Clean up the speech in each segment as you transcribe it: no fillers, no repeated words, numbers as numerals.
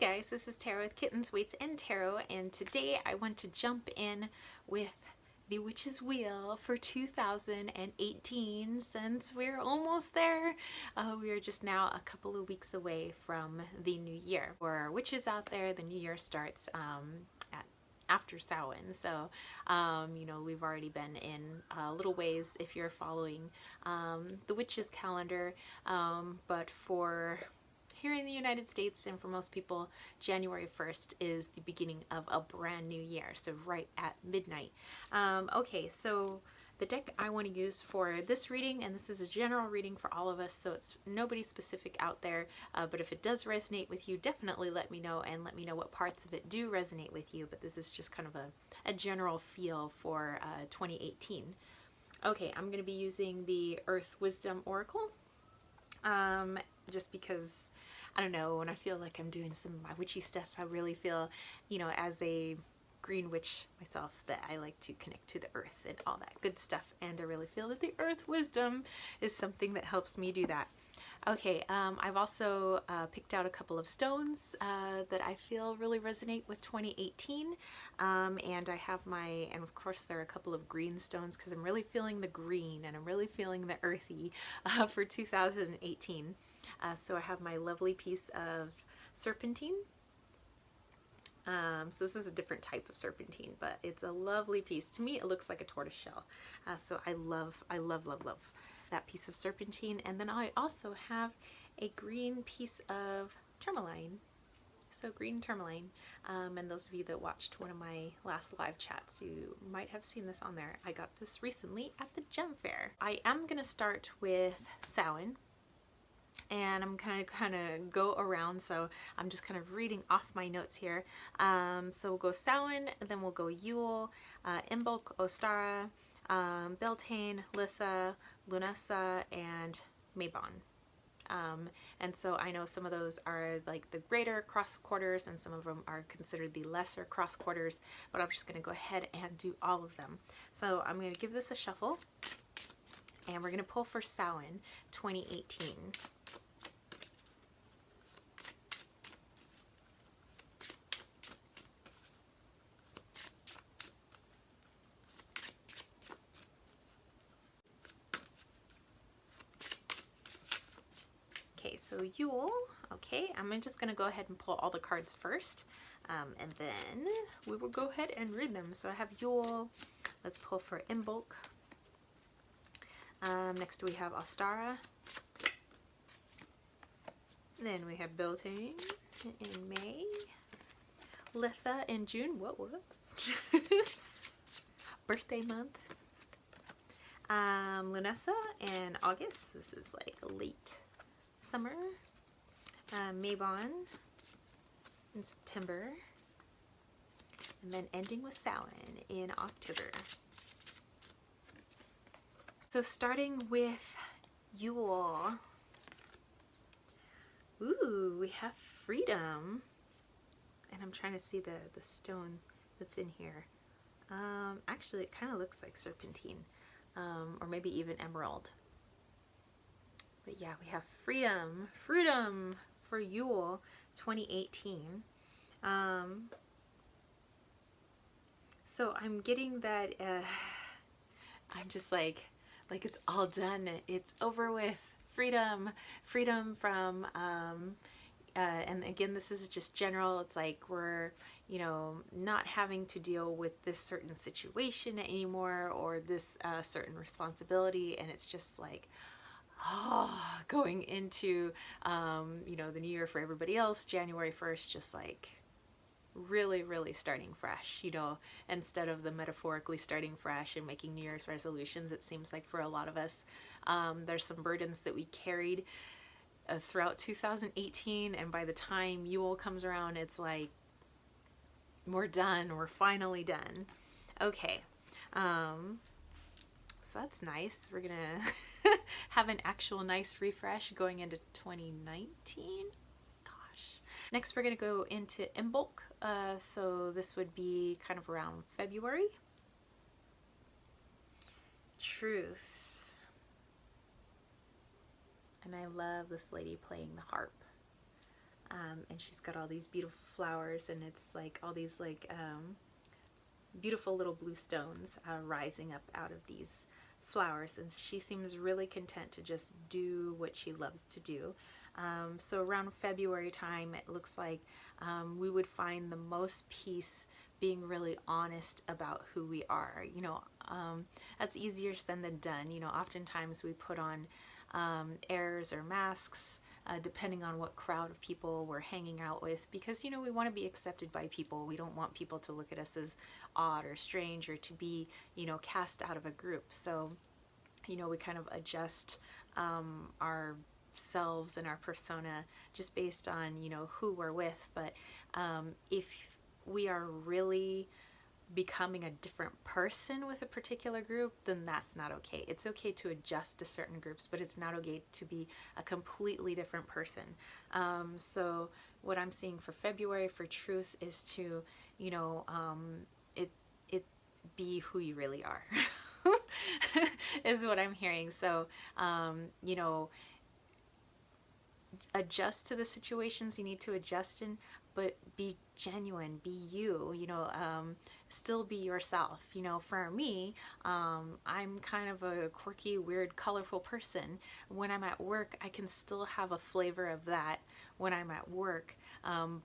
guys, this is Tarot with Kittens, Weights, and Tarot, and today I want to jump in with the Witch's Wheel for 2018 since we're almost there. We are just now a couple of weeks away from the new year. For witches out there, the new year starts after Sowing, so you know, we've already been in little ways if you're following the witch's calendar, but for here in the United States and for most people, January 1st is the beginning of a brand new year, so right at midnight. Okay, so the deck I want to use for this reading, and this is a general reading for all of us, so it's nobody specific out there, but if it does resonate with you, definitely let me know, and let me know what parts of it do resonate with you, but this is just kind of a general feel for 2018. Okay, I'm going to be using the Earth Wisdom Oracle, just because I don't know, when I feel like I'm doing some of my witchy stuff, I really feel, you know, as a green witch myself, that I like to connect to the earth and all that good stuff, and I really feel that the Earth Wisdom is something that helps me do that. Okay, I've also picked out a couple of stones that I feel really resonate with 2018, and I have and of course there are a couple of green stones because I'm really feeling the green and I'm really feeling the earthy for 2018. So I have my lovely piece of serpentine. So this is a different type of serpentine, but it's a lovely piece. To me, it looks like a tortoise shell. So I love that piece of serpentine. And then I also have a green piece of tourmaline. So green tourmaline. And those of you that watched one of my last live chats, you might have seen this on there. I got this recently at the gem fair. I am going to start with Sowing, and I'm kind of go around, so I'm just kind of reading off my notes here. So we'll go Sowing, then we'll go Yule, Imbolc, Ostara, Beltane, Litha, Lunasa, and Mabon. And so I know some of those are like the greater cross quarters and some of them are considered the lesser cross quarters, but I'm just going to go ahead and do all of them. So I'm going to give this a shuffle, and we're going to pull for Sowing 2018. Okay, so Yule, okay, I'm just going to go ahead and pull all the cards first, and then we will go ahead and read them. So I have Yule, let's pull for Imbolc. Next we have Ostara, then we have Beltane in May, Litha in June, what? Birthday month, Lunasa in August, this is like late summer, Mabon in September, and then ending with Sowing in October. So starting with Yule, ooh, we have freedom, and I'm trying to see the stone that's in here. Actually, it kind of looks like serpentine, or maybe even emerald. But yeah, we have freedom for Yule 2018. So I'm getting that, I'm just like it's all done. It's over with. Freedom from, and again, this is just general. It's like we're, you know, not having to deal with this certain situation anymore, or this certain responsibility, and it's just like, going into, you know, the new year for everybody else, January 1st, just like really starting fresh, you know, instead of the metaphorically starting fresh and making New Year's resolutions. It seems like for a lot of us, there's some burdens that we carried throughout 2018, and by the time Yule comes around, it's like we're done, we're finally done. Okay, so that's nice. We're gonna have an actual nice refresh going into 2019. Gosh. Next we're gonna go into Imbolc. So this would be kind of around February. Truth. And I love this lady playing the harp. and she's got all these beautiful flowers, and it's like all these like beautiful little blue stones rising up out of these flowers, and she seems really content to just do what she loves to do. So around February time, it looks like we would find the most peace being really honest about who we are. You know, that's easier said than done. You know, oftentimes we put on airs or masks depending on what crowd of people we're hanging out with, because, you know, we want to be accepted by people. We don't want people to look at us as odd or strange, or to be, you know, cast out of a group. So, you know, we kind of adjust ourselves and our persona just based on, you know, who we're with. But if we are really becoming a different person with a particular group, then that's not okay. It's okay to adjust to certain groups, but it's not okay to be a completely different person. So what I'm seeing for February for truth is to, you know, it be who you really are is what I'm hearing. So, you know, adjust to the situations you need to adjust in, but be genuine, be you, you know, still be yourself. You know, for me, I'm kind of a quirky, weird, colorful person. When I'm at work, I can still have a flavor of that when I'm at work,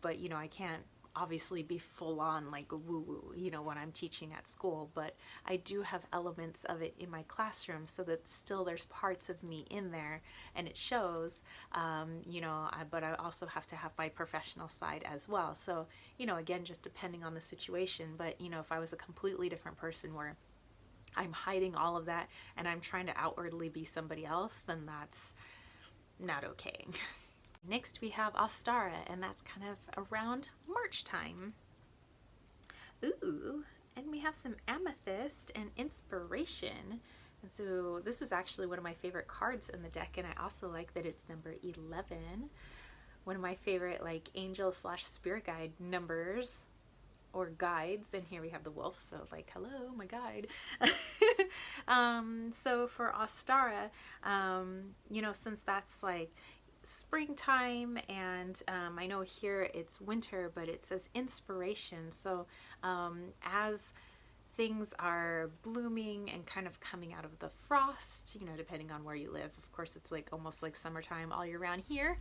but, you know, I can't obviously be full on like woo woo, you know, when I'm teaching at school, but I do have elements of it in my classroom, so that still there's parts of me in there and it shows, you know, but I also have to have my professional side as well. So, you know, again, just depending on the situation, but, you know, if I was a completely different person where I'm hiding all of that and I'm trying to outwardly be somebody else, then that's not okay. Next we have Ostara, and that's kind of around March time. Ooh, and we have some amethyst and inspiration. And so this is actually one of my favorite cards in the deck, and I also like that it's number 11. One of my favorite like angel slash spirit guide numbers or guides, and here we have the wolf, so like, hello, my guide. So for Ostara, you know, since that's like springtime, and I know here it's winter, but it says inspiration. So as things are blooming and kind of coming out of the frost, you know, depending on where you live, of course it's like almost like summertime all year round here,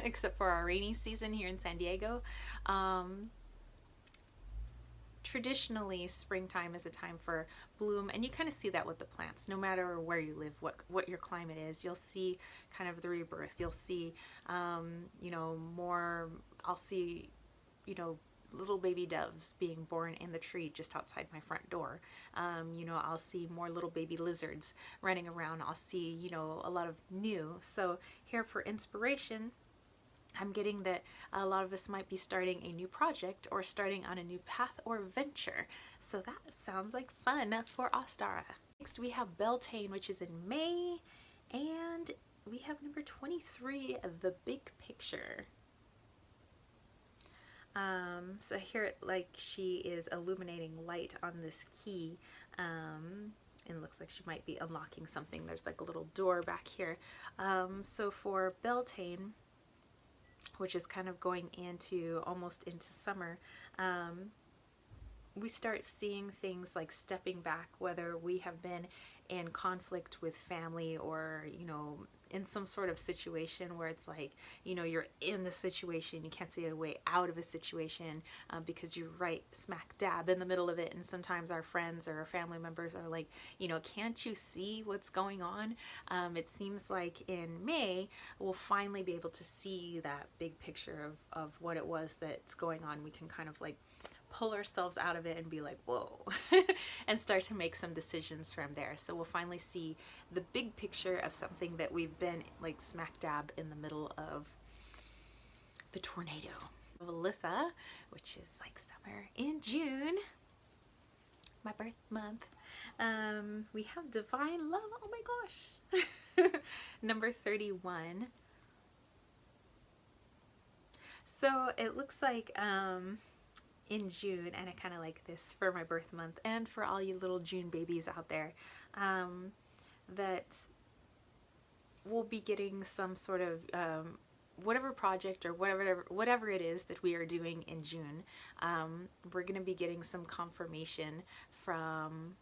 except for our rainy season here in San Diego. Traditionally, springtime is a time for bloom, and you kind of see that with the plants. No matter where you live, what your climate is, you'll see kind of the rebirth. You'll see, you know, more. I'll see, you know, little baby doves being born in the tree just outside my front door. You know, I'll see more little baby lizards running around. I'll see, you know, a lot of new. So here for inspiration, I'm getting that a lot of us might be starting a new project or starting on a new path or venture. So that sounds like fun for Ostara. Next we have Beltane, which is in May, and we have number 23, the big picture. So here, like, she is illuminating light on this key, and it looks like she might be unlocking something. There's like a little door back here. So for Beltane, which is kind of going into almost into summer, we start seeing things like stepping back, whether we have been in conflict with family or, you know, in some sort of situation where it's like, you know, you're in the situation, you can't see a way out of a situation because you're right smack dab in the middle of it. And sometimes our friends or our family members are like, you know, can't you see what's going on? It seems like in May, we'll finally be able to see that big picture of what it was that's going on. We can kind of like pull ourselves out of it and be like, whoa, and start to make some decisions from there. So we'll finally see the big picture of something that we've been like smack dab in the middle of the tornado. Litha, which is like summer in June, my birth month. We have Divine Love, oh my gosh, number 31. So it looks like in June, and I kind of like this for my birth month and for all you little June babies out there, that we'll be getting some sort of whatever project or whatever it is that we are doing in June, we're going to be getting some confirmation from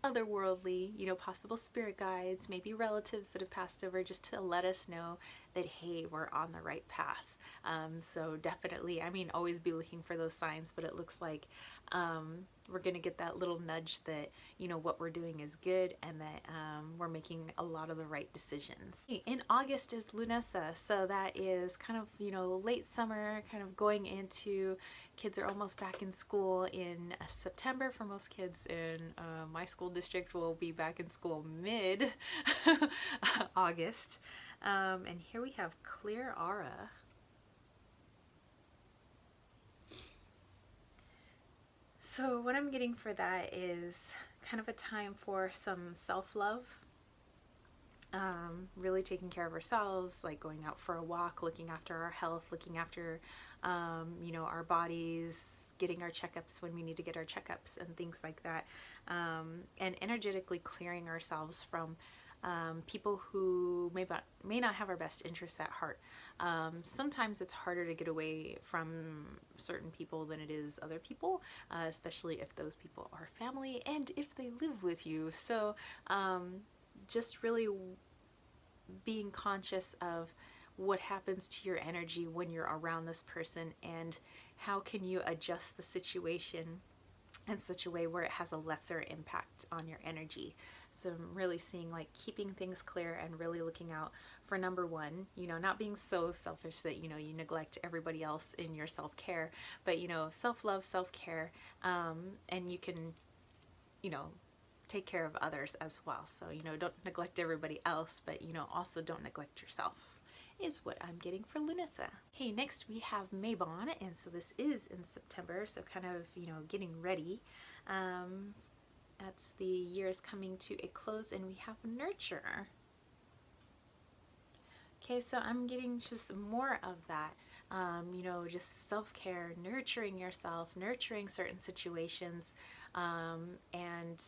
otherworldly, possible spirit guides, maybe relatives that have passed over, just to let us know that, hey, we're on the right path. So definitely, always be looking for those signs, but it looks like we're going to get that little nudge that, what we're doing is good, and that we're making a lot of the right decisions. In August is Lunasa, so that is kind of, late summer, kind of going into, kids are almost back in school in September. For most kids in my school district will be back in school mid August. And here we have Clear Aura. So what I'm getting for that is kind of a time for some self-love, really taking care of ourselves, like going out for a walk, looking after our health, looking after, our bodies, getting our checkups when we need to get our checkups and things like that, and energetically clearing ourselves from people who may not have our best interests at heart. Sometimes it's harder to get away from certain people than it is other people, especially if those people are family and if they live with you. So just really being conscious of what happens to your energy when you're around this person, and how can you adjust the situation in such a way where it has a lesser impact on your energy. So I'm really seeing like keeping things clear and really looking out for number one, not being so selfish that, you neglect everybody else in your self-care, but, self-love, self-care, and you can, take care of others as well. So, don't neglect everybody else, but, also don't neglect yourself, is what I'm getting for Lunasa. Okay, next we have Mabon, and so this is in September, so kind of, getting ready. That's the year is coming to a close, and we have Nurture. Okay, so I'm getting just more of that, just self-care, nurturing yourself, nurturing certain situations, and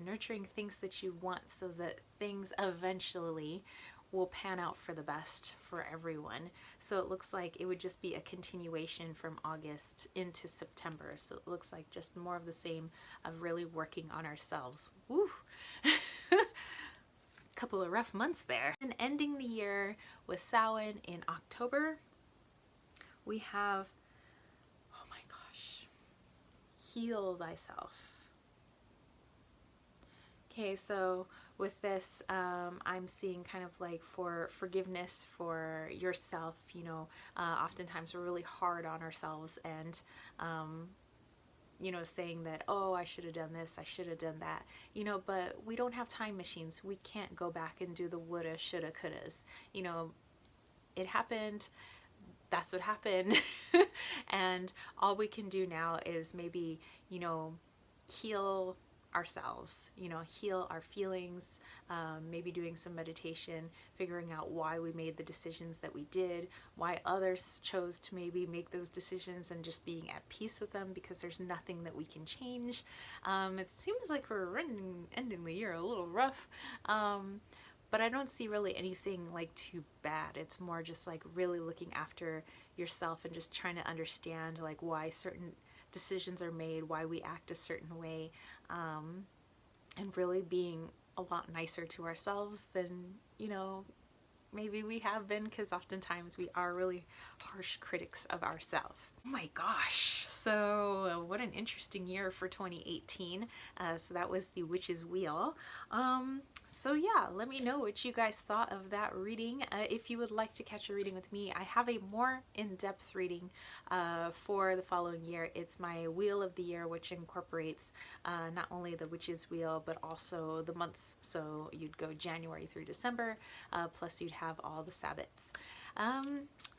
nurturing things that you want, so that things eventually will pan out for the best for everyone. So it looks like it would just be a continuation from August into September. So it looks like just more of the same of really working on ourselves. Woo! Couple of rough months there. And ending the year with Sowing in October, we have, oh my gosh, Heal Thyself. Okay, so with this, I'm seeing kind of like for forgiveness for yourself, oftentimes we're really hard on ourselves, and, saying that, oh, I should have done this, I should have done that, but we don't have time machines. We can't go back and do the woulda, shoulda, couldas. It happened. That's what happened. And all we can do now is maybe, heal ourselves, heal our feelings, maybe doing some meditation, figuring out why we made the decisions that we did, why others chose to maybe make those decisions, and just being at peace with them, because there's nothing that we can change. It seems like we're ending the year a little rough, but I don't see really anything like too bad. It's more just like really looking after yourself and just trying to understand like why certain decisions are made, why we act a certain way, and really being a lot nicer to ourselves than, maybe we have been, because oftentimes we are really harsh critics of ourselves. Oh my gosh, so what an interesting year for 2018. So that was the Witch's Wheel. So yeah, let me know what you guys thought of that reading. If you would like to catch a reading with me, I have a more in-depth reading for the following year. It's my Wheel of the Year, which incorporates not only the Witch's Wheel, but also the months. So you'd go January through December, plus you'd have all the Sabbats.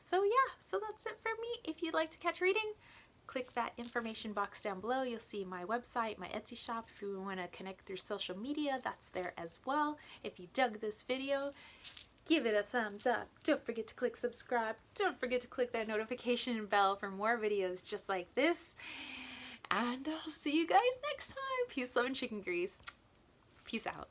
So yeah, so that's it for me. If you'd like to catch a reading, click that information box down below. You'll see my website, my Etsy shop. If you want to connect through social media, that's there as well. If you dug this video, give it a thumbs up. Don't forget to click subscribe. Don't forget to click that notification bell for more videos just like this. And I'll see you guys next time. Peace, love, and chicken grease. Peace out.